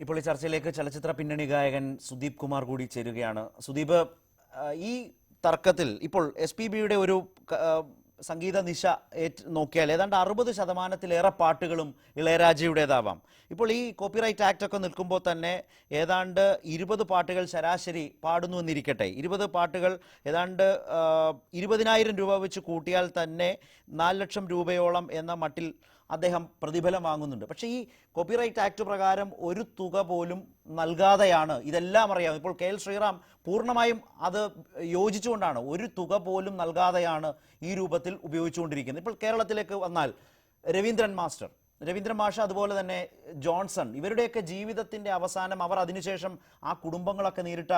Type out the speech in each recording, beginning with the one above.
ഇപ്പോൾ ഈ ചർച്ചയിലേക്ക് ചലച്ചിത്ര പിന്നണി ഗായകൻ സുദീപ് കുമാർ കൂടി ചേരുകയാണ്. സുദീപ്, ഈ തർക്കത്തിൽ ഇപ്പോൾ SPBയുടെ ഒരു സംഗീത നിശ നോക്കിയാൽ ഏതാണ്ട് 60% പാട്ടുകളും ഇളയരാജയുടേതാവാം. ഇപ്പോൾ ഈ കോപ്പിറൈറ്റ് ആക്ട് ഒക്കെ നിൽക്കുമ്പോൾ തന്നെ ഏതാണ്ട് 20 പാട്ടുകൾ ശരാശരി പാടുന്നു എന്നിരിക്കട്ടെ. 20 പാട്ടുകൾ ഏതാണ്ട് 20,000 രൂപ വെച്ച് കൂട്ടിയാൽ തന്നെ 4 ലക്ഷം രൂപയോളം എന്ന മട്ടിൽ അദ്ദേഹം പ്രതിഫലം വാങ്ങുന്നുണ്ട്. പക്ഷേ ഈ കോപ്പിറൈറ്റ് ആക്ട് പ്രകാരം ഒരു തുക പോലും നൽകാതെയാണ് ഇതെല്ലാം അറിയാം. ഇപ്പോൾ KL ശ്രീറാം പൂർണ്ണമായും അത് യോജിച്ചുകൊണ്ടാണ് ഒരു തുക പോലും നൽകാതെയാണ് ഈ രൂപത്തിൽ ഉപയോഗിച്ചുകൊണ്ടിരിക്കുന്നത്. ഇപ്പോൾ കേരളത്തിലേക്ക് വന്നാൽ രവീന്ദ്രൻ മാഷ്, അതുപോലെ തന്നെ ജോൺസൺ, ഇവരുടെയൊക്കെ ജീവിതത്തിൻ്റെ അവസാനം അവർ അതിനുശേഷം ആ കുടുംബങ്ങളൊക്കെ നേരിട്ട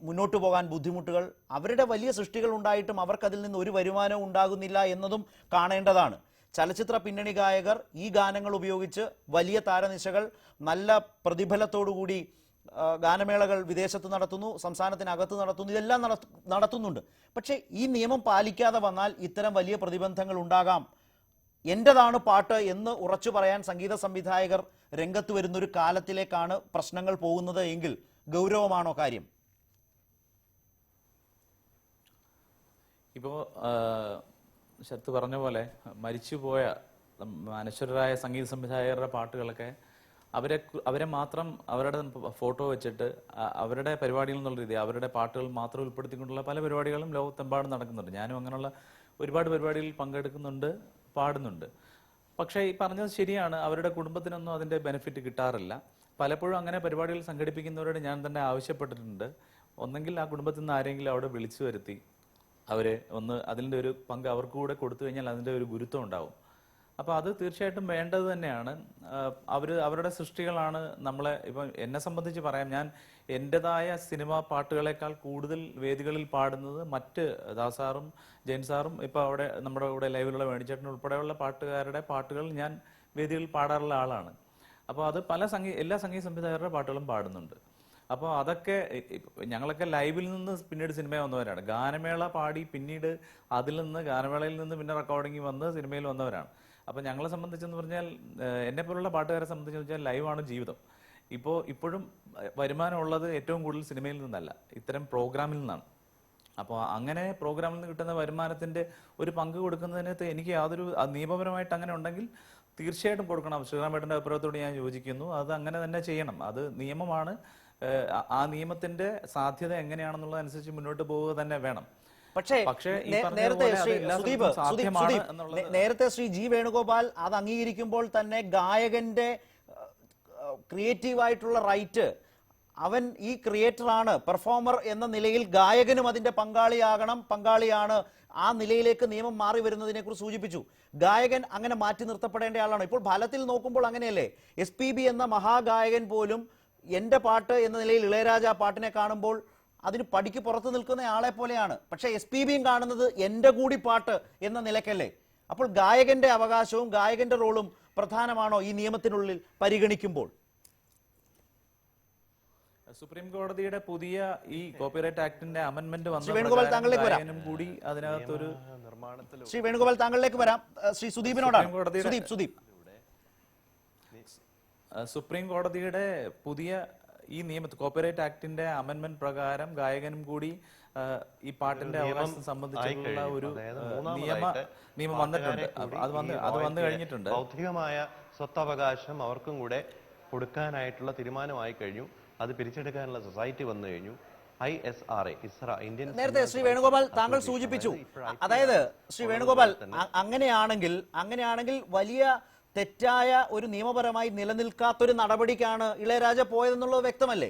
മുന്നോട്ട് പോകാൻ ബുദ്ധിമുട്ടുകൾ, അവരുടെ വലിയ സൃഷ്ടികൾ ഉണ്ടായിട്ടും അവർക്കതിൽ നിന്ന് ഒരു വരുമാനവും ഉണ്ടാകുന്നില്ല എന്നതും കാണേണ്ടതാണ്. ചലച്ചിത്ര പിന്നണി ഗായകർ ഈ ഗാനങ്ങൾ ഉപയോഗിച്ച് വലിയ താരനിശകൾ നല്ല പ്രതിഫലത്തോടുകൂടി ഗാനമേളകൾ വിദേശത്ത് നടത്തുന്നു, സംസ്ഥാനത്തിനകത്ത് നടത്തുന്നു, ഇതെല്ലാം നടത്തുന്നുണ്ട്. പക്ഷേ ഈ നിയമം പാലിക്കാതെ വന്നാൽ ഇത്തരം വലിയ പ്രതിബന്ധങ്ങൾ ഉണ്ടാകാം. എൻ്റെതാണ് പാട്ട് എന്ന് ഉറച്ചു പറയാൻ സംഗീത സംവിധായകർ രംഗത്ത് വരുന്നൊരു കാലത്തിലേക്കാണ് പ്രശ്നങ്ങൾ പോകുന്നത് എങ്കിൽ ഗൗരവമാണോ കാര്യം? ഇപ്പോൾ ശരത്ത് പറഞ്ഞ പോലെ മരിച്ചുപോയ അനശ്വരരായ സംഗീത സംവിധായകരുടെ പാട്ടുകളൊക്കെ അവരെ മാത്രം അവരുടെ ഫോട്ടോ വെച്ചിട്ട് അവരുടെ പരിപാടികൾ എന്നുള്ള രീതി അവരുടെ പാട്ടുകൾ മാത്രം ഉൾപ്പെടുത്തിക്കൊണ്ടുള്ള പല പരിപാടികളും ലോകത്തെമ്പാടും നടക്കുന്നുണ്ട്. ഞാനും അങ്ങനെയുള്ള ഒരുപാട് പരിപാടികളിൽ പങ്കെടുക്കുന്നുണ്ട്, പാടുന്നുണ്ട്. പക്ഷേ ഈ പറഞ്ഞത് ശരിയാണ്, അവരുടെ കുടുംബത്തിനൊന്നും അതിൻ്റെ ബെനിഫിറ്റ് കിട്ടാറില്ല. പലപ്പോഴും അങ്ങനെ പരിപാടികൾ സംഘടിപ്പിക്കുന്നവരോട് ഞാൻ തന്നെ ആവശ്യപ്പെട്ടിട്ടുണ്ട്, ഒന്നെങ്കിൽ ആ കുടുംബത്തിൽ നിന്ന് ആരെങ്കിലും അവിടെ വിളിച്ചു വരുത്തി അവരെ ഒന്ന് അതിൻ്റെ ഒരു പങ്ക് അവർക്ക് കൂടെ കൊടുത്തു കഴിഞ്ഞാൽ അതിൻ്റെ ഒരു ഗുരുത്വം ഉണ്ടാവും. അപ്പോൾ അത് തീർച്ചയായിട്ടും വേണ്ടത് തന്നെയാണ്. അവരുടെ സൃഷ്ടികളാണ് നമ്മളെ. ഇപ്പം എന്നെ സംബന്ധിച്ച് പറയാം, ഞാൻ എൻ്റെതായ സിനിമാ പാട്ടുകളെക്കാൾ കൂടുതൽ വേദികളിൽ പാടുന്നത് മറ്റ് ദാസാറും ജയൻ സാറും ഇപ്പോൾ അവിടെ നമ്മുടെ കൂടെ ലൈവിലുള്ള വേണിച്ചേട്ടൻ ഉൾപ്പെടെയുള്ള പാട്ടുകാരുടെ പാട്ടുകൾ ഞാൻ വേദികളിൽ പാടാറുള്ള ആളാണ്. അപ്പോൾ അത് എല്ലാ സംഗീത സംവിധായകരുടെ പാട്ടുകളും പാടുന്നുണ്ട്. അപ്പോൾ അതൊക്കെ ഞങ്ങളൊക്കെ ലൈവിൽ നിന്ന് പിന്നീട് സിനിമയിൽ വന്നവരാണ്. ഗാനമേള പാടി പിന്നീട് അതിൽ നിന്ന് ഗാനമേളയിൽ നിന്ന് പിന്നെ റെക്കോർഡിങ് വന്ന് സിനിമയിൽ വന്നവരാണ്. അപ്പോൾ ഞങ്ങളെ സംബന്ധിച്ചെന്ന് പറഞ്ഞാൽ, എന്നെ പോലുള്ള പാട്ടുകാരെ സംബന്ധിച്ചെന്ന് വെച്ചാൽ ലൈവാണ് ജീവിതം. ഇപ്പോഴും വരുമാനം ഉള്ളത് ഏറ്റവും കൂടുതൽ സിനിമയിൽ നിന്നല്ല, ഇത്തരം പ്രോഗ്രാമിൽ നിന്നാണ്. അപ്പോൾ അങ്ങനെ പ്രോഗ്രാമിൽ നിന്ന് കിട്ടുന്ന വരുമാനത്തിൻ്റെ ഒരു പങ്ക് കൊടുക്കുന്നതിനകത്ത് എനിക്ക് യാതൊരു നിയമപരമായിട്ട് അങ്ങനെ ഉണ്ടെങ്കിൽ തീർച്ചയായിട്ടും കൊടുക്കണം. ശ്രീറാമേട്ടൻ്റെ അഭിപ്രായത്തോട് ഞാൻ യോജിക്കുന്നു. അത് അങ്ങനെ തന്നെ ചെയ്യണം. അത് നിയമമാണ്. ആ നിയമത്തിന്റെ സാധ്യത എങ്ങനെയാണെന്നുള്ളതനുസരിച്ച് മുന്നോട്ട് പോവുക തന്നെ വേണം. പക്ഷേ നേരത്തെ ശ്രീ ജി വേണുഗോപാൽ അത് അംഗീകരിക്കുമ്പോൾ തന്നെ ഗായകന്റെ ക്രിയേറ്റീവായിട്ടുള്ള റൈറ്റ്, അവൻ ഈ ക്രിയേറ്ററാണ്, പെർഫോമർ എന്ന നിലയിൽ ഗായകനും അതിന്റെ പങ്കാളിയാണ്. ആ നിലയിലേക്ക് നിയമം മാറി വരുന്നതിനെ കുറിച്ച് സൂചിപ്പിച്ചു. ഗായകൻ അങ്ങനെ മാറ്റി നിർത്തപ്പെടേണ്ട ആളാണ്. ഇപ്പോൾ ഫലത്തിൽ നോക്കുമ്പോൾ അങ്ങനെയല്ലേ? SPB എന്ന മഹാഗായകൻ പോലും എൻ്റെ പാട്ട് എന്ന നിലയിൽ ഇളയരാജ പാട്ടിനെ കാണുമ്പോൾ അതിന് പടിക്ക് പുറത്ത് നിൽക്കുന്ന ആളെ പോലെയാണ്. പക്ഷേ SPBയും കാണുന്നത് എൻ്റെ കൂടി പാട്ട് എന്ന നിലയ്ക്കല്ലേ? അപ്പോൾ ഗായകന്റെ അവകാശവും ഗായകന്റെ റോളും പ്രധാനമാണോ ഈ നിയമത്തിനുള്ളിൽ പരിഗണിക്കുമ്പോൾ? സുപ്രീം കോടതിയുടെ പുതിയ ഈ കോപ്പിറൈറ്റ് ആക്ടിന്റെ അമെന്റ്മെന്റ് ശ്രീ വേണുഗോപാൽ താങ്കളിലേക്ക് വരാം. ശ്രീ സുദീപിനോടാണ്. സുദീപ്, സുപ്രീം കോടതിയുടെ പുതിയ ഈ കോപ്പിറൈറ്റ് ആക്ടിന്റെ അമെന്റ്മെന്റ് പ്രകാരം ഗായകനും കൂടി ഈ പാട്ടിന്റെ അവകാശം സംബന്ധിച്ചുള്ള ഒരു നിയമം വന്നിട്ടുണ്ട്. അത് വന്നു കഴിഞ്ഞിട്ടുണ്ട്. ബൗദ്ധികമായ സ്വത്തവകാശം അവർക്കും കൂടെ കൊടുക്കാനായിട്ടുള്ള തീരുമാനമായി കഴിഞ്ഞു. അത് പിരിച്ചെടുക്കാനുള്ള സൊസൈറ്റി വന്നു കഴിഞ്ഞു. ISRA, Indian. നേരത്തെ ശ്രീ വേണുഗോപാൽ താങ്കൾ സൂചിപ്പിച്ചു, അതായത് ശ്രീ വേണുഗോപാൽ അങ്ങനെയാണെങ്കിൽ വലിയ തെറ്റായ ഒരു നിയമപരമായി നിലനിൽക്കാത്തൊരു നടപടിക്കാണ് ഇളയരാജ പോയതെന്നുള്ളത് വ്യക്തമല്ലേ?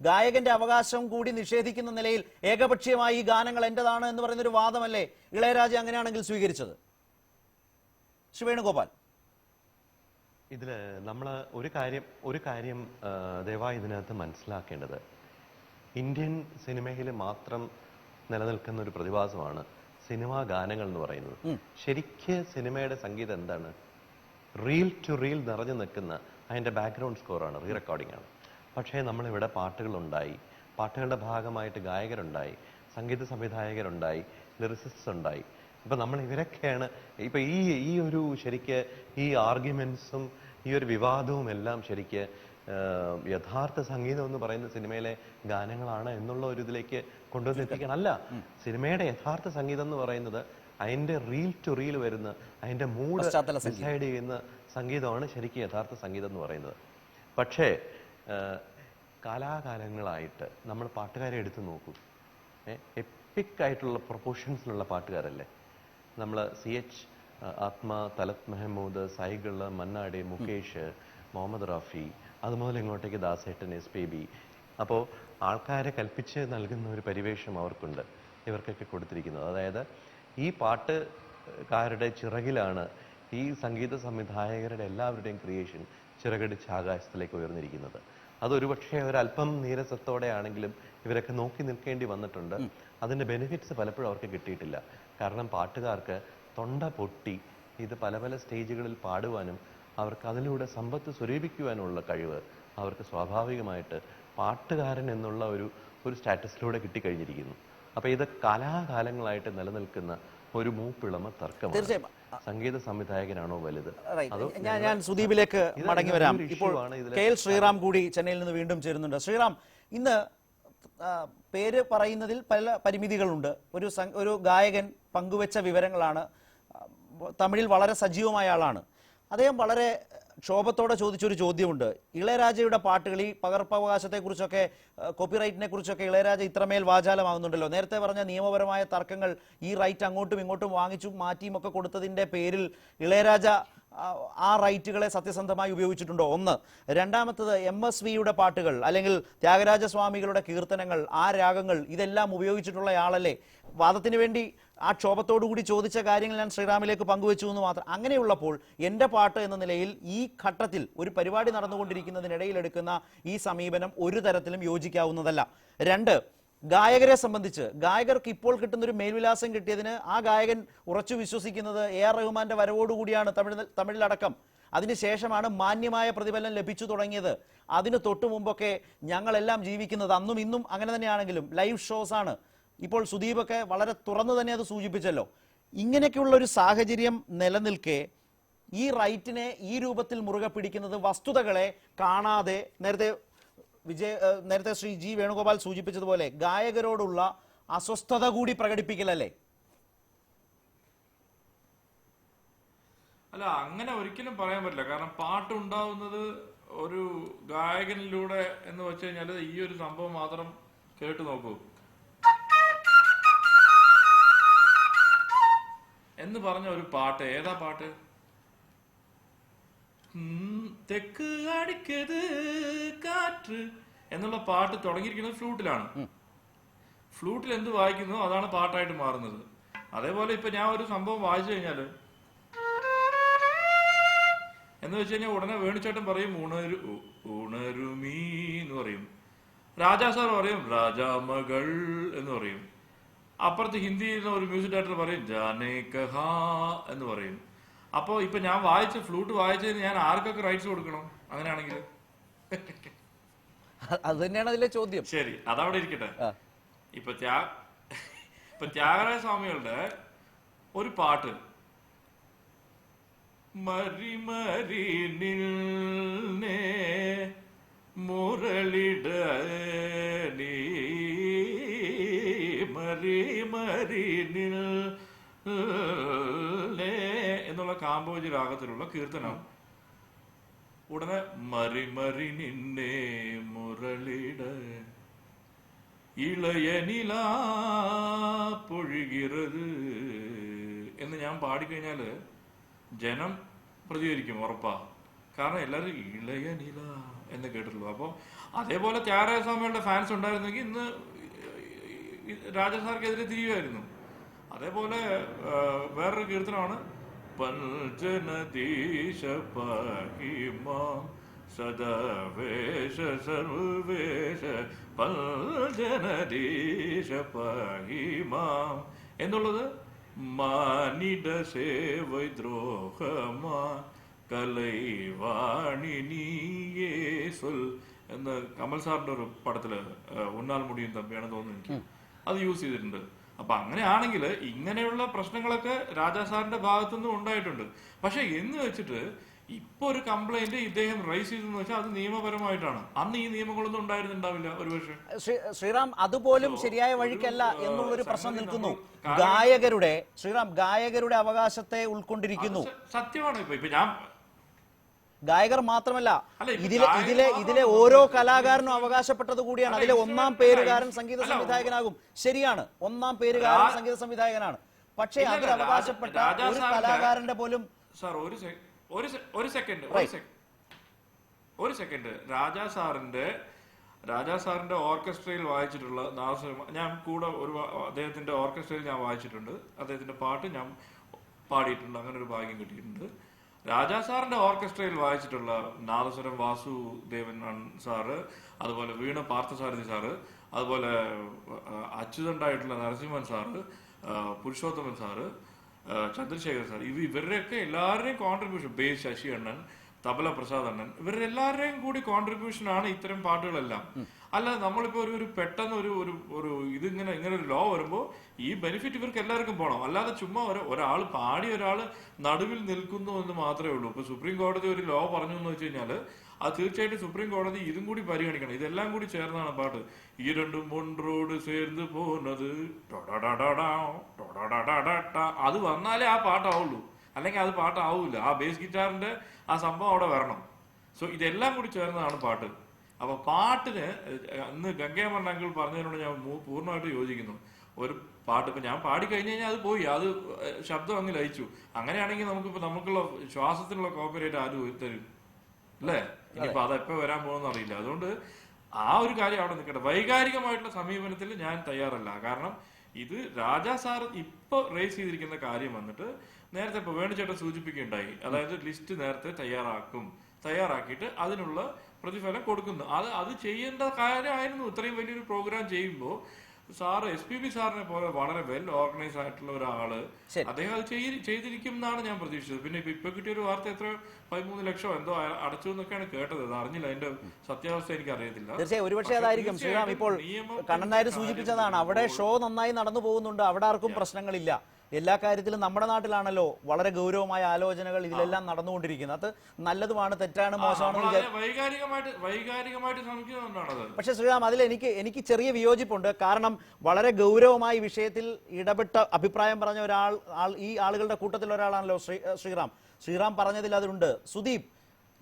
ഗായകന്റെ അവകാശം കൂടി നിഷേധിക്കുന്ന നിലയിൽ ഏകപക്ഷീയമായി ഈ ഗാനങ്ങൾ എന്റേതാണ് എന്ന് പറയുന്നൊരു വാദമല്ലേ ഇളയരാജ അങ്ങനെയാണെങ്കിൽ സ്വീകരിച്ചത്? ശ്രീ വേണുഗോപാൽ, ഇതില് നമ്മൾ ഒരു കാര്യം ദയവായി ഇതിനകത്ത് മനസ്സിലാക്കേണ്ടത്, ഇന്ത്യൻ സിനിമയിൽ മാത്രം നിലനിൽക്കുന്ന ഒരു പ്രതിഭാസമാണ് സിനിമാ ഗാനങ്ങൾ എന്ന് പറയുന്നത്. ശരിക്ക് സിനിമയുടെ സംഗീതം എന്താണ്? റീൽ ടു റീൽ നിറഞ്ഞു നിൽക്കുന്ന അതിൻ്റെ ബാക്ക്ഗ്രൗണ്ട് സ്കോറാണ്, റീ റെക്കോർഡിംഗ് ആണ്. പക്ഷേ നമ്മളിവിടെ പാട്ടുകളുണ്ടായി, പാട്ടുകളുടെ ഭാഗമായിട്ട് ഗായകരുണ്ടായി, സംഗീത സംവിധായകരുണ്ടായി, ലിറിസിസ്റ്റ്സ് ഉണ്ടായി. ഇപ്പം നമ്മൾ ഇവരൊക്കെയാണ് ഇപ്പം ഈ ഒരു ശരിക്ക് ഈ ആർഗ്യുമെന്റ്സും ഈ ഒരു വിവാദവും എല്ലാം ശരിക്ക് യഥാർത്ഥ സംഗീതം എന്ന് പറയുന്ന സിനിമയിലെ ഗാനങ്ങളാണ് എന്നുള്ള ഒരു ഇതിലേക്ക് കൊണ്ടുവന്നെത്തിക്കണം. അല്ല, സിനിമയുടെ യഥാർത്ഥ സംഗീതം എന്ന് പറയുന്നത് അതിന്റെ റീൽ ടു റീൽ വരുന്ന, അതിന്റെ മൂഡ് ഡിസൈഡ് ചെയ്യുന്ന സംഗീതമാണ് ശരിക്കും യഥാർത്ഥ സംഗീതം എന്ന് പറയുന്നത്. പക്ഷേ കാലാകാലങ്ങളായിട്ട് നമ്മൾ പാട്ടുകാരെ എടുത്തു നോക്കൂ, എപ്പിക് ആയിട്ടുള്ള പ്രൊപ്പോർഷൻസിലുള്ള പാട്ടുകാരല്ലേ. നമ്മൾ CH ആത്മ, തലത് മെഹമ്മൂദ്, സൈഗള്, മന്നാടി, മുകേഷ്, മുഹമ്മദ് റാഫി, അതുപോലെ ഇങ്ങോട്ടേക്ക് ദാസേട്ടൻ, SPB. അപ്പോൾ ആൾക്കാരെ കൽപ്പിച്ച് നൽകുന്ന ഒരു പരിവേഷം അവർക്കുണ്ട്, ഇവർക്കൊക്കെ കൊടുത്തിരിക്കുന്നത്. അതായത് ഈ പാട്ടുകാരുടെ ചിറകിലാണ് ഈ സംഗീത സംവിധായകരുടെ എല്ലാവരുടെയും ക്രിയേഷൻ ചിറകടിച്ച് ആകാശത്തിലേക്ക് ഉയർന്നിരിക്കുന്നത്. അതൊരു പക്ഷേ ഒരല്പം നീരസത്തോടെ ആണെങ്കിലും ഇവരൊക്കെ നോക്കി നിൽക്കേണ്ടി വന്നിട്ടുണ്ട്. അതിൻ്റെ ബെനിഫിറ്റ്സ് പലപ്പോഴും അവർക്ക് കിട്ടിയിട്ടില്ല. കാരണം പാട്ടുകാർക്ക് തൊണ്ട പൊട്ടി ഇത് പല പല സ്റ്റേജുകളിൽ പാടുവാനും അവർക്ക് അതിലൂടെ സമ്പത്ത് സ്വരൂപിക്കുവാനുള്ള കഴിവ് അവർക്ക് സ്വാഭാവികമായിട്ട് പാട്ടുകാരൻ എന്നുള്ള ഒരു സ്റ്റാറ്റസിലൂടെ കിട്ടിക്കഴിഞ്ഞിരിക്കുന്നു. അപ്പോൾ ഇത് കാലാകാലങ്ങളായിട്ട് നിലനിൽക്കുന്ന ഒരു മൂപ്പിളമ തർക്കമാണ്. സംഗീത സംവിധായകനാണോ വലുത്? ഞാൻ സുദീപിലേക്ക് മടങ്ങി വരാം. ഇപ്പോൾ KL ശ്രീറാം കൂടി ചെന്നൈയിൽ നിന്ന് വീണ്ടും ചേരുന്നുണ്ട്. ശ്രീറാം, ഇന്ന് പേര് പറയുന്നതിൽ പല പരിമിതികളുണ്ട്. ഒരു ഗായകൻ പങ്കുവെച്ച വിവരങ്ങളാണ്. തമിഴിൽ വളരെ സജീവമായ ആളാണ് അദ്ദേഹം. വളരെ ക്ഷോഭത്തോടെ ചോദിച്ചൊരു ചോദ്യമുണ്ട്. ഇളയരാജയുടെ പാട്ടുകൾ, ഈ പകർപ്പവകാശത്തെക്കുറിച്ചൊക്കെ, കോപ്പിറൈറ്റിനെ കുറിച്ചൊക്കെ ഇളയരാജ ഇത്രമേൽ വാചാലമാകുന്നുണ്ടല്ലോ. നേരത്തെ പറഞ്ഞ നിയമപരമായ തർക്കങ്ങൾ, ഈ റൈറ്റ് അങ്ങോട്ടും ഇങ്ങോട്ടും വാങ്ങിച്ചും മാറ്റിയും ഒക്കെ കൊടുത്തതിൻ്റെ പേരിൽ ഇളയരാജ ആ റൈറ്റുകളെ സത്യസന്ധമായി ഉപയോഗിച്ചിട്ടുണ്ടോ? ഒന്ന്. രണ്ടാമത്തത്, MSVയുടെ പാട്ടുകൾ അല്ലെങ്കിൽ ത്യാഗരാജസ്വാമികളുടെ കീർത്തനങ്ങൾ, ആ രാഗങ്ങൾ, ഇതെല്ലാം ഉപയോഗിച്ചിട്ടുള്ളയാളല്ലേ? വാദത്തിന് വേണ്ടി ആ ക്ഷോഭത്തോടു കൂടി ചോദിച്ച കാര്യങ്ങൾ ഞാൻ ശ്രീറാമിലേക്ക് പങ്കുവെച്ചു എന്ന് മാത്രം. അങ്ങനെയുള്ളപ്പോൾ എൻ്റെ പാട്ട് എന്ന നിലയിൽ ഈ ഘട്ടത്തിൽ ഒരു പരിപാടി നടന്നുകൊണ്ടിരിക്കുന്നതിനിടയിൽ എടുക്കുന്ന ഈ സമീപനം ഒരു തരത്തിലും യോജിക്കാവുന്നതല്ല. രണ്ട്, ഗായകരെ സംബന്ധിച്ച് ഗായകർക്ക് ഇപ്പോൾ കിട്ടുന്നൊരു മേൽവിലാസം കിട്ടിയതിന് ആ ഗായകൻ ഉറച്ചു വിശ്വസിക്കുന്നത് AR റഹ്മാന്റെ വരവോടുകൂടിയാണ് തമിഴിലടക്കം. അതിനുശേഷമാണ് മാന്യമായ പ്രതിഫലം ലഭിച്ചു തുടങ്ങിയത്. അതിന് തൊട്ടു മുമ്പൊക്കെ ഞങ്ങളെല്ലാം ജീവിക്കുന്നത്, അന്നും ഇന്നും അങ്ങനെ തന്നെയാണെങ്കിലും, ലൈവ് ഷോസ് ആണ്. ഇപ്പോൾ സുദീപൊക്കെ വളരെ തുറന്നു തന്നെ അത് സൂചിപ്പിച്ചല്ലോ. ഇങ്ങനെയൊക്കെയുള്ള ഒരു സാഹചര്യം നിലനിൽക്കെ ഈ റൈറ്റിനെ ഈ രൂപത്തിൽ മുറുകെ പിടിക്കുന്നത് വസ്തുതകളെ കാണാതെ, നേരത്തെ ശ്രീ G വേണുഗോപാൽ സൂചിപ്പിച്ചതുപോലെ ഗായകരോടുള്ള അസ്വസ്ഥത കൂടി പ്രകടിപ്പിക്കലല്ലേ? അല്ല, അങ്ങനെ ഒരിക്കലും പറയാൻ പറ്റില്ല. കാരണം പാട്ടുണ്ടാവുന്നത് ഒരു ഗായകനിലൂടെ എന്ന് വെച്ച് കഴിഞ്ഞാൽ ഈ ഒരു സംഭവം മാത്രം കേട്ടു നോക്കൂ. എന്ന് പറഞ്ഞ ഒരു പാട്ട്, ഏതാ പാട്ട്? തെക്ക് അടിക്കത് കാറ്റ് എന്നുള്ള പാട്ട് തുടങ്ങിയിരിക്കുന്നത് ഫ്ലൂട്ടിലാണ്. ഫ്ലൂട്ടിൽ എന്ത് വായിക്കുന്നു അതാണ് പാട്ടായിട്ട് മാറുന്നത്. അതേപോലെ ഇപ്പൊ ഞാൻ ഒരു സംഭവം വായിച്ചു കഴിഞ്ഞാല് എന്ന് വെച്ച് കഴിഞ്ഞാൽ ഉടനെ വേണുചേട്ടൻ പറയും ഉണരുമീ എന്ന് പറയും. രാജാ സാർ പറയും രാജാമകൾ എന്ന് പറയും. അപ്പുറത്ത് ഹിന്ദിയിൽ ഒരു മ്യൂസിക് ഡയറക്ടർ പറയും ജാനേ കഹാ എന്ന് പറയും. അപ്പോ ഇപ്പൊ ഞാൻ ഫ്ലൂട്ട് വായിച്ചതിന് ഞാൻ ആർക്കൊക്കെ റൈറ്റ്സ് കൊടുക്കണം? അങ്ങനെയാണെങ്കിൽ അത് തന്നെയാണ് അതിലെ ചോദ്യം. ശരി, അതവിടെ ഇരിക്കട്ടെ. ഇപ്പൊ ത്യാഗരാജ സ്വാമികളുടെ ഒരു പാട്ട്, മരി മരി നിൽനേ മുരളിട നീ മരി മരി നിൽ എന്നുള്ള കാമ്പോജി രാഗത്തിലുള്ള കീർത്തനം ഉടനെ മരി മരി നിന്നെ മുരളിട ഇളയനില പൊഴുകിറത് എന്ന് ഞാൻ പാടിക്കഴിഞ്ഞാല് ജനം പ്രതികരിക്കും, ഉറപ്പാ. കാരണം എല്ലാവരും ഇളയനില എന്ന് കേട്ടിട്ടുള്ളൂ. അപ്പോൾ അതേപോലെ ത്യാഗരാജസ്വാമികളുടെ ഫാൻസ് ഉണ്ടായിരുന്നെങ്കിൽ ഇന്ന് രാജസാർക്കെതിരെ തിരിയുമായിരുന്നു. അതേപോലെ വേറൊരു കീർത്തനമാണ് പഞ്ചനദീശ പാഹിമാം സദാവേശ സർവേശ പഞ്ചനദീശ പാഹിമാം എന്നുള്ളത് മാനിട സേവൈ ദ്രോഹമാ കലൈവാണി നീയേ സ്വൽ എന്ന് കമൽ സാറിന്റെ ഒരു പടത്തില് ഉണ്ണാൽ മുടിയും തമ്പിയാണെന്ന് തോന്നുന്നു എനിക്ക് അത് യൂസ് ചെയ്തിട്ടുണ്ട്. അപ്പൊ അങ്ങനെയാണെങ്കിൽ ഇങ്ങനെയുള്ള പ്രശ്നങ്ങളൊക്കെ രാജാ സാറിന്റെ ഭാഗത്തുനിന്നും ഉണ്ടായിട്ടുണ്ട്. പക്ഷെ എന്ന് വെച്ചിട്ട് ഇപ്പൊ ഒരു കംപ്ലൈന്റ് ഇദ്ദേഹം റൈസ് ചെയ്തെന്ന് വെച്ചാൽ അത് നിയമപരമായിട്ടാണ്. അന്ന് ഈ നിയമങ്ങളൊന്നും ഉണ്ടായിരുന്നുണ്ടാവില്ല ഒരുപക്ഷെ. ശ്രീറാം, അതുപോലും ശരിയായ വഴിക്കല്ല എന്നുള്ളൊരു പ്രശ്നം നിൽക്കുന്നു. ഗായകരുടെ അവകാശത്തെ ഉൾക്കൊണ്ടിരിക്കുന്നു. സത്യമാണ്. ഇപ്പൊ ഞാൻ ഗായകർ മാത്രമല്ല, ഇതിലെ ഓരോ കലാകാരനും അവകാശപ്പെട്ടത് കൂടിയാണ്. അതിലെ ഒന്നാം പേരുകാരൻ സംഗീത സംവിധായകനാകും. ശരിയാണ്, ഒന്നാം പേരുകാരൻ സംഗീത സംവിധായകനാണ്. പക്ഷേ അതിൽ അവകാശപ്പെട്ട ഒരു കലാകാരന്റെ പോലും സാർ ഒരു സെക്കൻഡ് രാജാ സാറിന്റെ ഓർക്കസ്ട്രയിൽ വായിച്ചിട്ടുള്ള ഞാൻ കൂടെ അദ്ദേഹത്തിന്റെ ഓർക്കസ്ട്രയിൽ ഞാൻ വായിച്ചിട്ടുണ്ട്. അദ്ദേഹത്തിന്റെ പാട്ട് ഞാൻ പാടിയിട്ടുണ്ട്. അങ്ങനെ ഒരു ഭാഗ്യം കിട്ടിയിട്ടുണ്ട്. രാജാ സാറിന്റെ ഓർക്കസ്ട്രയിൽ വായിച്ചിട്ടുള്ള നാദസ്വരം വാസുദേവൻ സാറ്, അതുപോലെ വീണ പാർത്ഥസാരഥി സാറ്, അതുപോലെ അച്യുതണ്ടായിട്ടുള്ള Narasimhan sir, Purushothaman sir, Chandrasekhar sir, ഇവരുടെയൊക്കെ എല്ലാവരുടെയും കോൺട്രിബ്യൂഷൻ, ബേസ് ശശി അണ്ണൻ, തബല പ്രസാദ് അണ്ണൻ, ഇവരുടെ എല്ലാവരുടെയും കൂടി കോൺട്രിബ്യൂഷൻ ആണ് ഇത്തരം പാട്ടുകളെല്ലാം. അല്ലാതെ നമ്മളിപ്പോ ഒരു പെട്ടെന്ന് ഒരു ഇങ്ങനെ ഒരു ലോ വരുമ്പോൾ ഈ ബെനിഫിറ്റ് ഇവർക്ക് എല്ലാവർക്കും പോകണം. അല്ലാതെ ചുമ്മാ ഒരാൾ പാടി ഒരാൾ നടുവിൽ നിൽക്കുന്നു എന്ന് മാത്രമേ ഉള്ളൂ. ഇപ്പൊ സുപ്രീം കോടതി ഒരു ലോ പറഞ്ഞു എന്ന് വെച്ച് കഴിഞ്ഞാൽ അത് തീർച്ചയായിട്ടും സുപ്രീം കോടതി ഇതും കൂടി പരിഗണിക്കണം. ഇതെല്ലാം കൂടി ചേർന്നാണ് പാട്ട്. ഈ രണ്ടും ഒன்றോട് ചേർന്ന് പോകുന്നത് അത് വന്നാലേ ആ പാട്ടാവുള്ളൂ, അല്ലെങ്കിൽ അത് പാട്ടാവൂല. ആ ബേസ് ഗിറ്റാറിന്റെ ആ സംഭവം അവിടെ വരണം. സോ ഇതെല്ലാം കൂടി ചേർന്നതാണ് പാട്ട്. അപ്പൊ പാട്ടിന് അന്ന് ഗംഗയമണ്ണ അങ്കിൾ പറഞ്ഞതിനോട് ഞാൻ പൂർണ്ണമായിട്ട് യോജിക്കുന്നു. ഒരു പാട്ട് ഇപ്പൊ ഞാൻ പാടി കഴിഞ്ഞു കഴിഞ്ഞാൽ അത് പോയി, അത് ശബ്ദം അങ്ങ് ലയിച്ചു. അങ്ങനെയാണെങ്കിൽ നമുക്കുള്ള ശ്വാസത്തിനുള്ള കോപ്പറേറ്റ് ആരും തരും അല്ലേ? ഇനിയിപ്പോ അതെപ്പോ വരാൻ പോകുന്ന അറിയില്ല. അതുകൊണ്ട് ആ ഒരു കാര്യം അവിടെ നിൽക്കട്ടെ. വൈകാരികമായിട്ടുള്ള സമീപനത്തിൽ ഞാൻ തയ്യാറല്ല. കാരണം ഇത് രാജാ സാർ ഇപ്പൊ റേസ് ചെയ്തിരിക്കുന്ന കാര്യം വന്നിട്ട് നേരത്തെ ഇപ്പൊ വേണുചേട്ടൻ സൂചിപ്പിക്കുകയുണ്ടായി. അതായത് ലിസ്റ്റ് നേരത്തെ തയ്യാറാക്കിയിട്ട് അതിനുള്ള പ്രതിഫലം കൊടുക്കുന്നു. അത് ചെയ്യേണ്ട കാര്യമായിരുന്നു. ഇത്രയും വലിയൊരു പ്രോഗ്രാം ചെയ്യുമ്പോൾ സാറ് SPB സാറിനെ പോലെ വളരെ വെൽ ഓർഗനൈസ് ആയിട്ടുള്ള ഒരാള് അദ്ദേഹം അത് ചെയ്തിരിക്കും എന്നാണ് ഞാൻ പ്രതീക്ഷിച്ചത്. പിന്നെ ഇപ്പൊ കിട്ടിയ ഒരു വാർത്ത എത്ര 13 ലക്ഷം എന്തോ അടച്ചു എന്നൊക്കെയാണ് കേട്ടത്. അത് അറിഞ്ഞില്ല, അതിന്റെ സത്യാവസ്ഥ എനിക്ക് അറിയത്തില്ല. തീർച്ചയായും ഒരുപക്ഷെ അതായിരിക്കും. ശ്രീറാം, ഇപ്പോൾ കണ്ണൻ നായർ സൂചിപ്പിച്ചതാണ്, അവിടെ ഷോ നന്നായി നടന്നു പോകുന്നുണ്ട്, അവിടെ ആർക്കും പ്രശ്നങ്ങളില്ല. എല്ലാ കാര്യത്തിലും നമ്മുടെ നാട്ടിലാണല്ലോ വളരെ ഗൗരവമായ ആലോചനകൾ ഇതിലെല്ലാം നടന്നുകൊണ്ടിരിക്കുന്നത്. അത് നല്ലതുമാണ്, തെറ്റാണ്, മോശമാണ്. വൈകാരികമായിട്ട് ശ്രമിക്കുന്നതുകൊണ്ടാണത്. പക്ഷെ ശ്രീറാം, അതിൽ എനിക്ക് ചെറിയ വിയോജിപ്പുണ്ട്. കാരണം വളരെ ഗൗരവമായ വിഷയത്തിൽ ഇടപെട്ട അഭിപ്രായം പറഞ്ഞ ഈ ആളുകളുടെ കൂട്ടത്തിൽ ഒരാളാണല്ലോ ശ്രീറാം പറഞ്ഞതിൽ അതുണ്ട്. സുദീപ്,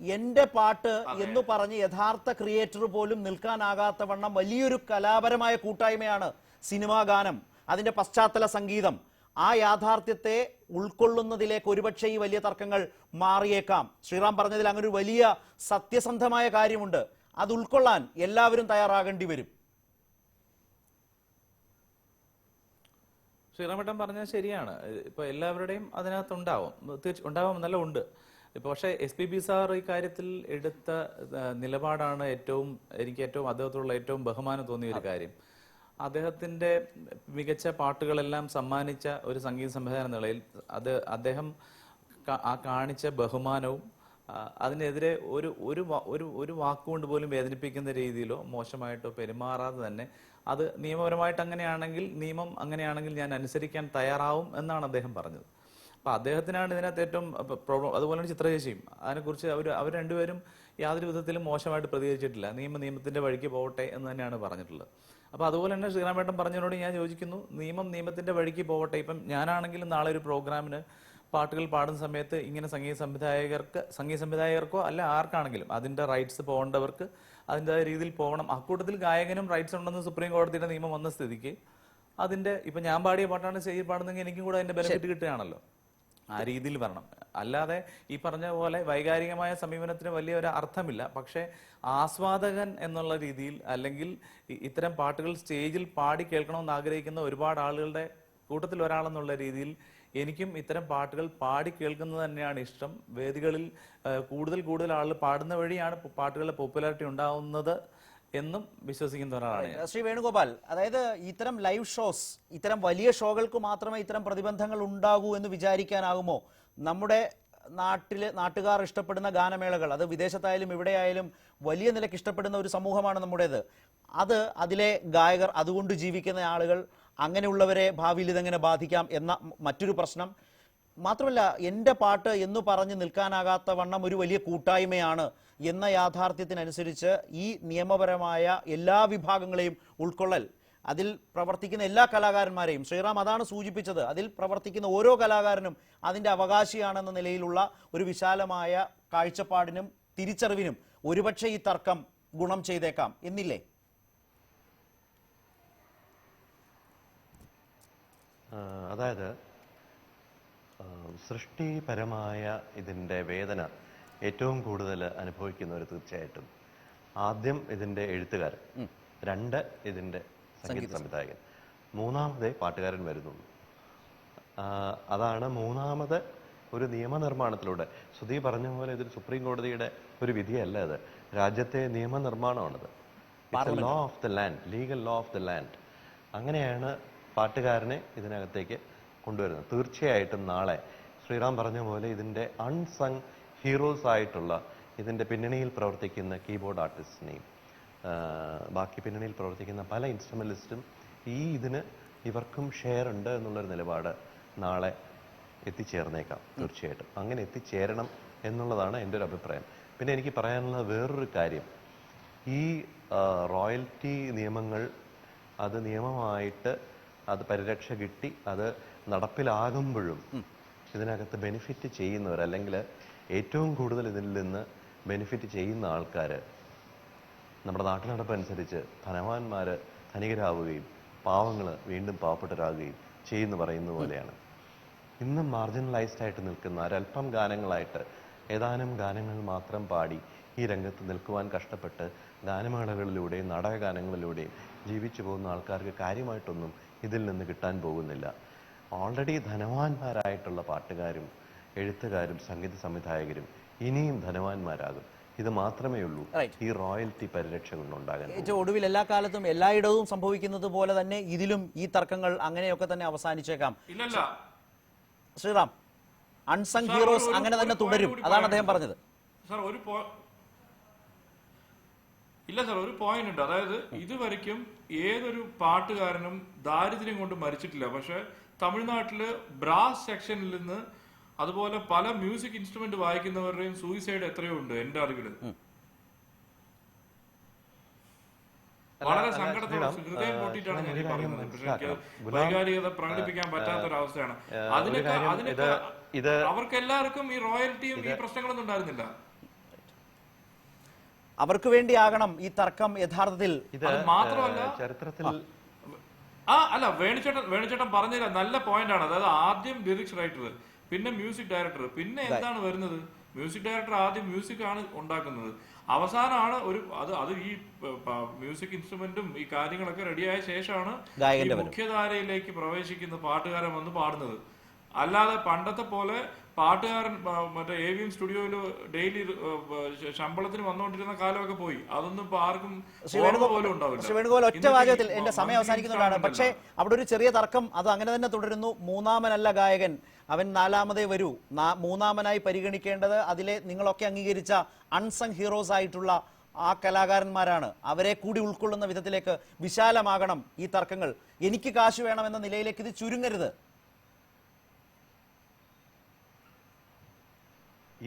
എന്റെ പാട്ട് എന്ന് പറഞ്ഞ് യഥാർത്ഥ ക്രിയേറ്റർ പോലും നിൽക്കാനാകാത്ത വണ്ണം വലിയൊരു കലാപരമായ കൂട്ടായ്മയാണ് സിനിമാ ഗാനം, അതിന്റെ പശ്ചാത്തല സംഗീതം. ആ യാഥാർത്ഥ്യത്തെ ഉൾക്കൊള്ളുന്നതിലേക്ക് ഒരുപക്ഷെ ഈ വലിയ തർക്കങ്ങൾ മാറിയേക്കാം. ശ്രീറാം പറഞ്ഞതിൽ അങ്ങനെ ഒരു വലിയ സത്യസന്ധമായ കാര്യമുണ്ട്. അത് ഉൾക്കൊള്ളാൻ എല്ലാവരും തയ്യാറാകേണ്ടി വരും. ശ്രീറാമേട്ടൻ പറഞ്ഞത് ശരിയാണ്. ഇപ്പൊ എല്ലാവരുടെയും അതിനകത്ത് ഉണ്ടാവും എന്നല്ല ഉണ്ട്. ഇപ്പൊ പക്ഷേ SPB സാർ ഈ കാര്യത്തിൽ എടുത്ത നിലപാടാണ് എനിക്ക് ഏറ്റവും അദ്ദേഹത്തോടുള്ള ഏറ്റവും ബഹുമാനം തോന്നിയ ഒരു കാര്യം. അദ്ദേഹത്തിന്റെ മികച്ച പാട്ടുകളെല്ലാം സമ്മാനിച്ച ഒരു സംഗീത സംവിധായകൻ എന്ന നിലയിൽ അദ്ദേഹം കാണിച്ച ബഹുമാനവും അതിനെതിരെ ഒരു വാക്കുകൊണ്ട് പോലും വേദനിപ്പിക്കുന്ന രീതിയിലോ മോശമായിട്ടോ പെരുമാറാതെ തന്നെ അത് നിയമപരമായിട്ട് അങ്ങനെയാണെങ്കിൽ ഞാൻ അനുസരിക്കാൻ തയ്യാറാവും എന്നാണ് അദ്ദേഹം പറഞ്ഞത്. അപ്പൊ അദ്ദേഹത്തിനാണ് ഇതിനകത്ത് ഏറ്റവും പ്രോബ്ലം. അതുപോലെ ചിത്രചേച്ചിയും അതിനെക്കുറിച്ച് അവർ രണ്ടുപേരും യാതൊരു വിധത്തിലും മോശമായിട്ട് പ്രതികരിച്ചിട്ടില്ല. നിയമത്തിന്റെ വഴിക്ക് പോകട്ടെ എന്ന് തന്നെയാണ് പറഞ്ഞിട്ടുള്ളത്. അപ്പൊ അതുപോലെ തന്നെ ശ്രീറാമേട്ടൻ പറഞ്ഞതിനോട് ഞാൻ യോജിക്കുന്നു. നിയമത്തിന്റെ വഴിക്ക് പോകട്ടെ. ഇപ്പം ഞാനാണെങ്കിലും നാളെ ഒരു പ്രോഗ്രാമിന് പാട്ടുകൾ പാടുന്ന സമയത്ത് ഇങ്ങനെ സംഗീത സംവിധായകർക്കോ അല്ല ആർക്കാണെങ്കിലും അതിന്റെ റൈറ്റ്സ് പോകേണ്ടവർക്ക് അതിൻ്റെതായ രീതിയിൽ പോകണം. അക്കൂട്ടത്തിൽ ഗായകനും റൈറ്റ്സ് ഉണ്ടെന്ന് സുപ്രീം കോടതിയുടെ നിയമം വന്ന സ്ഥിതിക്ക് അതിന്റെ ഇപ്പൊ ഞാൻ പാടിയ പാട്ടാണ് സ്റ്റേജിൽ പാടുന്നെങ്കിൽ എനിക്കും കൂടെ അതിന്റെ ബെനിഫിറ്റ് കിട്ടുകയാണല്ലോ. ആ രീതിയിൽ വരണം. അല്ലാതെ ഈ പറഞ്ഞ പോലെ വൈകാരികമായ സമീപനത്തിന് വലിയ ഒരു അർത്ഥമില്ല. പക്ഷെ ആസ്വാദകൻ എന്നുള്ള രീതിയിൽ അല്ലെങ്കിൽ ഇത്തരം പാട്ടുകൾ സ്റ്റേജിൽ പാടി കേൾക്കണമെന്ന് ആഗ്രഹിക്കുന്ന ഒരുപാട് ആളുകളുടെ കൂട്ടത്തിൽ ഒരാളെന്നുള്ള രീതിയിൽ എനിക്കും ഇത്തരം പാട്ടുകൾ പാടി കേൾക്കുന്നത് തന്നെയാണ് ഇഷ്ടം. വേദികളിൽ കൂടുതൽ ആളുകൾ പാടുന്ന വഴിയാണ് പാട്ടുകളുടെ പോപ്പുലാരിറ്റി ഉണ്ടാവുന്നത് എന്നും വിശ്വസിക്കുന്ന ഒരാളാണ്. ശ്രീ വേണുഗോപാൽ, അതായത് ഇത്തരം ലൈവ് ഷോസ്, ഇത്തരം വലിയ ഷോകൾക്ക് മാത്രമേ ഇത്തരം പ്രതിബന്ധങ്ങൾ ഉണ്ടാകൂ എന്ന് വിചാരിക്കാനാകുമോ? നമ്മുടെ നാട്ടുകാർ ഇഷ്ടപ്പെടുന്ന ഗാനമേളകൾ, അത് വിദേശത്തായാലും ഇവിടെയായാലും വലിയ നിലയ്ക്ക് ഇഷ്ടപ്പെടുന്ന ഒരു സമൂഹമാണ് നമ്മുടേത്. അതിലെ ഗായകർ, അതുകൊണ്ട് ജീവിക്കുന്ന ആളുകൾ, അങ്ങനെയുള്ളവരെ ഭാവിയിൽ ഇതെങ്ങനെ ബാധിക്കാം എന്ന മറ്റൊരു പ്രശ്നം. മാത്രമല്ല എൻ്റെ പാട്ട് എന്ന് പറഞ്ഞ് നിൽക്കാനാകാത്ത വണ്ണം ഒരു വലിയ കൂട്ടായ്മയാണ് എന്ന യാഥാർത്ഥ്യത്തിനനുസരിച്ച് ഈ നിയമപരമായ എല്ലാ വിഭാഗങ്ങളെയും ഉൾക്കൊള്ളൽ, അതിൽ പ്രവർത്തിക്കുന്ന എല്ലാ കലാകാരന്മാരെയും, ശ്രീറാം അതാണ് സൂചിപ്പിച്ചത്, അതിൽ പ്രവർത്തിക്കുന്ന ഓരോ കലാകാരനും അതിൻ്റെ അവകാശിയാണെന്ന നിലയിലുള്ള ഒരു വിശാലമായ കാഴ്ചപ്പാടിനും തിരിച്ചറിവിനും ഒരുപക്ഷെ ഈ തർക്കം ഗുണം ചെയ്തേക്കാം എന്നില്ലേ? അതായത് സൃഷ്ടിപരമായ ഇതിൻ്റെ വേദന ഏറ്റവും കൂടുതൽ അനുഭവിക്കുന്നവർ തീർച്ചയായിട്ടും ആദ്യം ഇതിൻ്റെ എഴുത്തുകാരൻ, രണ്ട് ഇതിൻ്റെ സംഗീത സംവിധായകൻ, മൂന്നാമതേ പാട്ടുകാരൻ വരുന്നുള്ളൂ. അതാണ് മൂന്നാമത് ഒരു നിയമനിർമ്മാണത്തിലൂടെ സുധി പറഞ്ഞ പോലെ ഇതൊരു സുപ്രീം കോടതിയുടെ ഒരു വിധിയല്ല, അത് രാജ്യത്തെ നിയമനിർമ്മാണമാണത്. Law of the land, legal law of the land. അങ്ങനെയാണ് പാട്ടുകാരനെ ഇതിനകത്തേക്ക് കൊണ്ടുവരുന്നത്. തീർച്ചയായിട്ടും നാളെ ശ്രീറാം പറഞ്ഞ പോലെ ഇതിൻ്റെ അൺസങ് ഹീറോസ് ആയിട്ടുള്ള ഇതിൻ്റെ പിന്നണിയിൽ പ്രവർത്തിക്കുന്ന കീബോർഡ് ആർട്ടിസ്റ്റിനെയും ബാക്കി പിന്നണിയിൽ പ്രവർത്തിക്കുന്ന പല ഇൻസ്ട്രുമെന്റലിസ്റ്റും ഇതിന് ഇവർക്കും ഷെയർ ഉണ്ട് എന്നുള്ളൊരു നിലപാട് നാളെ എത്തിച്ചേർന്നേക്കാം. തീർച്ചയായിട്ടും അങ്ങനെ എത്തിച്ചേരണം എന്നുള്ളതാണ് എൻ്റെ ഒരു അഭിപ്രായം. പിന്നെ എനിക്ക് പറയാനുള്ള വേറൊരു കാര്യം, ഈ റോയൽറ്റി നിയമങ്ങൾ അത് നിയമമായിട്ട് അത് പരിരക്ഷ കിട്ടി അത് നടപ്പിലാകുമ്പോഴും ഇതിനകത്ത് ബെനിഫിറ്റ് ചെയ്യുന്നവർ, അല്ലെങ്കിൽ ഏറ്റവും കൂടുതൽ ഇതിൽ നിന്ന് ബെനിഫിറ്റ് ചെയ്യുന്ന ആൾക്കാർ നമ്മുടെ നാട്ടുനടപ്പനുസരിച്ച് ധനവാന്മാർ ധനികരാവുകയും പാവങ്ങൾ വീണ്ടും പാവപ്പെട്ടവരാകുകയും ചെയ്യുന്നു പറയുന്ന പോലെയാണ്. ഇന്നും മാർജിനലൈസ്ഡ് ആയിട്ട് നിൽക്കുന്ന ഒരല്പം ഗാനങ്ങളായിട്ട് ഏതാനും ഗാനങ്ങൾ മാത്രം പാടി ഈ രംഗത്ത് നിൽക്കുവാൻ കഷ്ടപ്പെട്ട് ഗാനമേളകളിലൂടെയും നാടകഗാനങ്ങളിലൂടെയും ജീവിച്ചു പോകുന്ന ആൾക്കാർക്ക് കാര്യമായിട്ടൊന്നും ഇതിൽ നിന്ന് കിട്ടാൻ പോകുന്നില്ല. ഓൾറെഡി ധനവാന്മാരായിട്ടുള്ള പാട്ടുകാരും എഴുത്തുകാരും സംഗീത സംവിധായകരും ഇനിയും ധനവാന്മാരാകും. ഇത് മാത്രമേ ഉള്ളൂ ഈ റോയൽറ്റി പരിരക്ഷ കൊണ്ടുണ്ടാകാൻ. ഏറ്റവും ഒടുവിൽ എല്ലാ കാലത്തും എല്ലായിടവും സംഭവിക്കുന്നത് പോലെ തന്നെ ഇതിലും ഈ തർക്കങ്ങൾ അങ്ങനെയൊക്കെ തന്നെ അവസാനിച്ചേക്കാം. ശ്രീറാം, അൺസങ് ഹീറോസ് അങ്ങനെ തന്നെ തുടരും, അതാണ് അദ്ദേഹം പറഞ്ഞത്. ഇല്ല സാർ, ഒരു പോയിന്റ് ഉണ്ട്. അതായത് ഇതുവരെയ്ക്കും ഏതൊരു പാട്ടുകാരനും ദാരിദ്ര്യം കൊണ്ട് മരിച്ചിട്ടില്ല. പക്ഷെ തമിഴ്നാട്ടില് ബ്രാസ് സെക്ഷനിൽ നിന്ന് അതുപോലെ പല മ്യൂസിക് ഇൻസ്ട്രുമെന്റ് വായിക്കുന്നവരുടെയും സൂയിസൈഡ് എത്രയോ ഉണ്ട് എന്റെ അറിവില്. വളരെ സങ്കടത്തോടെ ഹൃദയം പൊട്ടിയിട്ടാണ് ഞാൻ പറയുന്നത്. പക്ഷെ എനിക്ക് വൈകാരികത പ്രകടിപ്പിക്കാൻ പറ്റാത്തൊരവസ്ഥയാണ്. അതിനൊക്കെ അവർക്ക് എല്ലാവർക്കും ഈ റോയൽറ്റിയും ഈ പ്രശ്നങ്ങളൊന്നും ഉണ്ടായിരുന്നില്ല. അവർക്ക് വേണ്ടിയാകണം ഈ തർക്കം യഥാർത്ഥത്തിൽ. മാത്രമല്ല ചരിത്രത്തിൽ അല്ല, വേണുചേട്ടൻ പറഞ്ഞില്ല, നല്ല പോയിന്റ് ആണ്. അതായത് ആദ്യം ലിറിക്സ് റൈറ്റർ, പിന്നെ മ്യൂസിക് ഡയറക്ടർ, പിന്നെ എന്താണ് വരുന്നത്? മ്യൂസിക് ഡയറക്ടർ ആദ്യം മ്യൂസിക് ആണ് ഉണ്ടാക്കുന്നത്, അവസാനമാണ് അത് ഈ മ്യൂസിക് ഇൻസ്ട്രുമെന്റും ഈ കാര്യങ്ങളൊക്കെ റെഡിയായ ശേഷമാണ് ഈ മുഖ്യധാരയിലേക്ക് പ്രവേശിക്കുന്ന പാട്ടുകാരൻ വന്ന് പാടുന്നത്. അല്ലാതെ പണ്ടത്തെ പോലെ പാട്ടുകാരൻ മറ്റേ AVM സ്റ്റുഡിയോയിൽ ഡെയിലി ശമ്പളത്തിന് വന്നുകൊണ്ടിരുന്ന കാലമൊക്കെ പോയി. അതൊന്നും ഇപ്പൊ ആർക്കും പോലും ഉണ്ടാവില്ല. വേണുഗോപാൽ, ഒറ്റ വാചകത്തിൽ എന്റെ സമയം അവസാനിക്കുന്നതാണ്. പക്ഷേ അവിടെ ഒരു ചെറിയ തർക്കം അത് അങ്ങനെ തന്നെ തുടരുന്നു. മൂന്നാമനല്ല ഗായകൻ, അവൻ നാലാമതേ വരൂ. മൂന്നാമനായി പരിഗണിക്കേണ്ടത് അതിലെ നിങ്ങളൊക്കെ അംഗീകരിച്ച അൺസങ് ഹീറോസ് ആയിട്ടുള്ള ആ കലാകാരന്മാരാണ്. അവരെ കൂടി ഉൾക്കൊള്ളുന്ന വിധത്തിലേക്ക് വിശാലമാകണം ഈ തർക്കങ്ങൾ. എനിക്ക് കാശ് വേണമെന്ന നിലയിലേക്ക് ഇത് ചുരുങ്ങരുത്.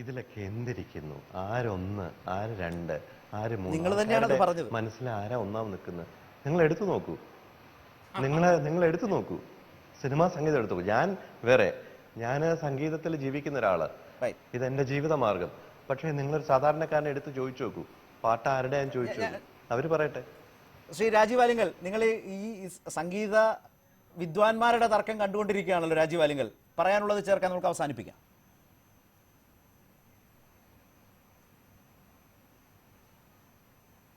ഇതിലൊക്കെ എന്തിരിക്കുന്നു? ആരൊന്ന്, ആര് രണ്ട്, ആര് മൂന്ന്? നിങ്ങൾ തന്നെയാണ് പറഞ്ഞത്. മനസ്സിൽ ആരാ ഒന്നാം നിൽക്കുന്നത്? നിങ്ങൾ എടുത്തു നോക്കൂ, നിങ്ങൾ എടുത്തു നോക്കൂ, സിനിമാ സംഗീതം എടുത്തു നോക്കൂ. ഞാൻ വേറെ, ഞാൻ സംഗീതത്തിൽ ജീവിക്കുന്ന ഒരാള്, ഇതെന്റെ ജീവിത മാർഗം. പക്ഷേ നിങ്ങളൊരു സാധാരണക്കാരനെ എടുത്ത് ചോദിച്ചു നോക്കൂ, പാട്ട് ആരുടെ ഞാൻ ചോദിച്ചു നോക്കൂ, അവര് പറയട്ടെ. ശ്രീ രാജീവ് ആലിങ്കൽ, നിങ്ങൾ ഈ സംഗീത വിദ്വാൻമാരുടെ തർക്കം കണ്ടുകൊണ്ടിരിക്കുകയാണല്ലോ. രാജീവ് ആലിങ്കൽ, പറയാനുള്ളത് ചേർക്കാൻ നമുക്ക് അവസാനിപ്പിക്കാം.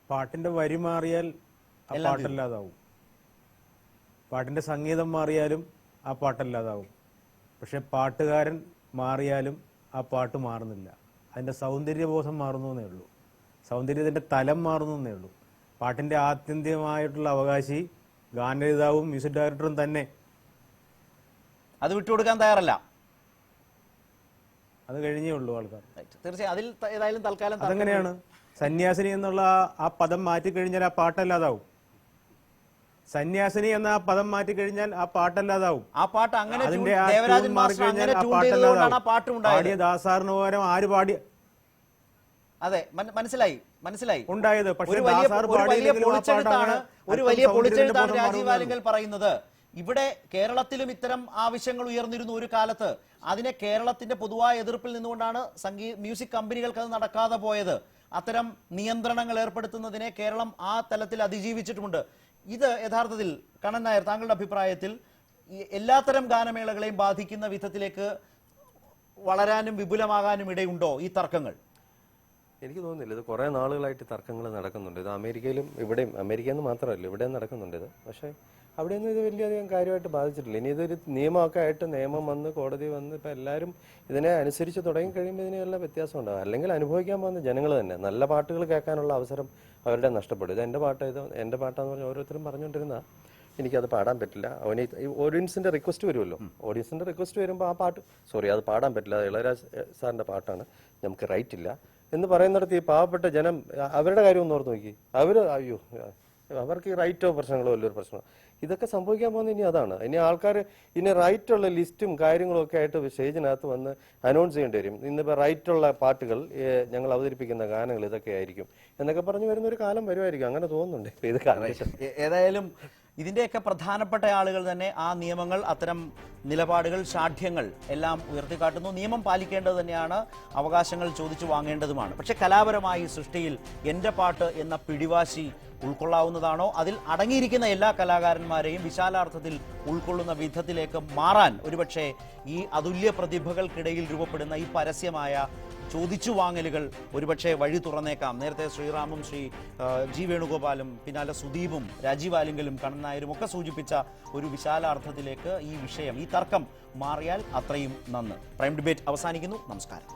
പാട്ടിന്റെ വരി മാറിയാൽ ആ പാട്ടല്ലാതാവും, പാട്ടിന്റെ സംഗീതം മാറിയാലും ആ പാട്ടല്ലാതാവും. പക്ഷെ പാട്ടുകാരൻ മാറിയാലും ആ പാട്ട് മാറുന്നില്ല. അതിന്റെ സൗന്ദര്യബോധം മാറുന്നു എന്നേ ഉള്ളൂ, സൗന്ദര്യത്തിന്റെ തലം മാറുന്നു എന്നേ ഉള്ളൂ. പാട്ടിന്റെ ആത്യന്തികമായിട്ടുള്ള അവകാശി ഗാനരചയിതാവും മ്യൂസിക് ഡയറക്ടറും തന്നെ. അത് വിട്ടുകൊടുക്കാൻ തയ്യാറല്ല. അത് കഴിഞ്ഞേ ഉള്ളൂ ആൾക്കാർ. തീർച്ചയായും അതിൽ ഏതായാലും തൽക്കാലം അതെങ്ങനെയാണ്? സന്യാസിനി എന്നുള്ള ആ പദം മാറ്റിക്കഴിഞ്ഞാൽ ആ പാട്ടല്ലാതാവും. സന്യാസിനി എന്ന ആ പദം മാറ്റി കഴിഞ്ഞാൽ ആ പാട്ടല്ലാതാവും. ആ പാട്ട് അങ്ങനെ അതിന്റെ ആ ദേവരാജൻ ട്യൂൺ മാസ്റ്റർ അങ്ങനെ മാറിക്കഴിഞ്ഞാൽ ആ ട്യൂൺ ചെയ്തുകൊണ്ടാണ് ആ പാട്ട് പാട്ടല്ലാതാവും. ഉണ്ടായത്. പാടിയ ദാസാറിന് പകരം ആര് പാടി അതെ, മനസ്സിലായി ഉണ്ടായത്. പക്ഷേ ഒരു വലിയ ദാസാർ പാടിയില്ലെങ്കിലും ആ പാട്ട് അങ്ങനെ ഒരു വലിയ അല്പം പൊളിച്ചെഴുത്താണ് സൗന്ദര്യത്തിന്റെ രാജീവ് ബോധം ആലിങ്കൽ പറയുന്നത്. ഇവിടെ കേരളത്തിലും ഇത്തരം ആവശ്യങ്ങൾ ഉയർന്നിരുന്നു ഒരു കാലത്ത്. അതിനെ കേരളത്തിന്റെ പൊതുവായ എതിർപ്പിൽ നിന്നുകൊണ്ടാണ് മ്യൂസിക് കമ്പനികൾക്ക് അത് നടക്കാതെ പോയത്. അത്തരം നിയന്ത്രണങ്ങൾ ഏർപ്പെടുത്തുന്നതിനെ കേരളം ആ തലത്തിൽ അതിജീവിച്ചിട്ടുമുണ്ട്. ഇത് യഥാർത്ഥത്തിൽ കണ്ണൻ നായർ, താങ്കളുടെ അഭിപ്രായത്തിൽ എല്ലാത്തരം ഗാനമേളകളെയും ബാധിക്കുന്ന വിധത്തിലേക്ക് വളരാനും വിപുലമാകാനും ഇടയുണ്ടോ ഈ തർക്കങ്ങൾ? എനിക്ക് തോന്നുന്നില്ല. ഇത് കുറേ നാളുകളായിട്ട് തർക്കങ്ങൾ നടക്കുന്നുണ്ട്. ഇത് അമേരിക്കയിലും ഇവിടെയും, അമേരിക്കയിൽ നിന്ന് മാത്രമല്ല ഇവിടെയും നടക്കുന്നുണ്ട് ഇത്. പക്ഷേ അവിടെയൊന്നും ഇത് വലിയധികം കാര്യമായിട്ട് ബാധിച്ചിട്ടില്ല. ഇനി ഇതൊരു നിയമമൊക്കെ ആയിട്ട് നിയമം വന്ന് കോടതി വന്ന് ഇപ്പം എല്ലാവരും ഇതിനെ അനുസരിച്ച് തുടങ്ങി കഴിയുമ്പോൾ ഇതിനെല്ലാം വ്യത്യാസം ഉണ്ടാകും. അല്ലെങ്കിൽ അനുഭവിക്കാൻ പോകുന്ന ജനങ്ങൾ തന്നെ നല്ല പാട്ടുകൾ കേൾക്കാനുള്ള അവസരം അവരുടെ നഷ്ടപ്പെടും. ഇത് എൻ്റെ പാട്ടാന്ന് പറഞ്ഞാൽ ഓരോരുത്തരും പറഞ്ഞുകൊണ്ടിരുന്ന എനിക്കത് പാടാൻ പറ്റില്ല. അവന് ഓഡിയൻസിൻ്റെ റിക്വസ്റ്റ് വരുമല്ലോ, ഓഡിയൻസിൻ്റെ റിക്വസ്റ്റ് വരുമ്പോൾ ആ പാട്ട് അത് പാടാൻ പറ്റില്ല, ഇളയരാജ സാറിൻ്റെ പാട്ടാണ്, നമുക്ക് റൈറ്റ് ഇല്ല എന്ന് പറയുന്നിടത്ത് ഈ പാവപ്പെട്ട ജനം അവരുടെ കാര്യം ഒന്ന് ഓർത്ത് നോക്കി. അവർക്ക് ഈ റൈറ്റോ പ്രശ്നങ്ങളോ വലിയൊരു പ്രശ്നം. ഇതൊക്കെ സംഭവിക്കാൻ പോകുന്നത് ഇനി അതാണ്. ഇനി ആൾക്കാർ ഇനി റൈറ്റുള്ള ലിസ്റ്റും കാര്യങ്ങളും ഒക്കെ ആയിട്ട് സ്റ്റേജിനകത്ത് വന്ന് അനൗൺസ് ചെയ്യേണ്ടി വരും. ഇന്നിപ്പോൾ റൈറ്റുള്ള പാട്ടുകൾ ഞങ്ങൾ അവതരിപ്പിക്കുന്ന ഗാനങ്ങൾ ഇതൊക്കെ ആയിരിക്കും എന്നൊക്കെ പറഞ്ഞു വരുന്ന ഒരു കാലം വരുമായിരിക്കും. അങ്ങനെ തോന്നുന്നുണ്ട് ഇത് കാലം. ഏതായാലും ഇതിന്റെയൊക്കെ പ്രധാനപ്പെട്ട ആളുകൾ തന്നെ ആ നിയമങ്ങൾ, അത്തരം നിലപാടുകൾ, ശാഠ്യങ്ങൾ എല്ലാം ഉയർത്തിക്കാട്ടുന്നു. നിയമം പാലിക്കേണ്ടത് തന്നെയാണ്, അവകാശങ്ങൾ ചോദിച്ചു വാങ്ങേണ്ടതുമാണ്. പക്ഷെ കലാപരമായി സൃഷ്ടിയിൽ എൻ്റെ പാട്ട് എന്ന പിടിവാശി ഉൾക്കൊള്ളാവുന്നതാണോ? അതിൽ അടങ്ങിയിരിക്കുന്ന എല്ലാ കലാകാരന്മാരെയും വിശാലാർത്ഥത്തിൽ ഉൾക്കൊള്ളുന്ന വിധത്തിലേക്ക് മാറാൻ ഒരുപക്ഷെ ഈ അതുല്യ പ്രതിഭകൾക്കിടയിൽ രൂപപ്പെടുന്ന ഈ പരസ്യമായ ചോദിച്ചു വാങ്ങലുകൾ ഒരുപക്ഷെ വഴി തുറന്നേക്കാം. നേരത്തെ ശ്രീറാമും ജി വേണുഗോപാലും പിന്നാലെ സുദീപും രാജീവ് ആലിങ്കലും കണ്ണൻ നായരും ഒക്കെ സൂചിപ്പിച്ച ഒരു വിശാലാർത്ഥത്തിലേക്ക് ഈ വിഷയം, ഈ തർക്കം മാറിയാൽ അത്രയും നന്ന്. പ്രൈം ഡിബേറ്റ് അവസാനിക്കുന്നു. നമസ്കാരം.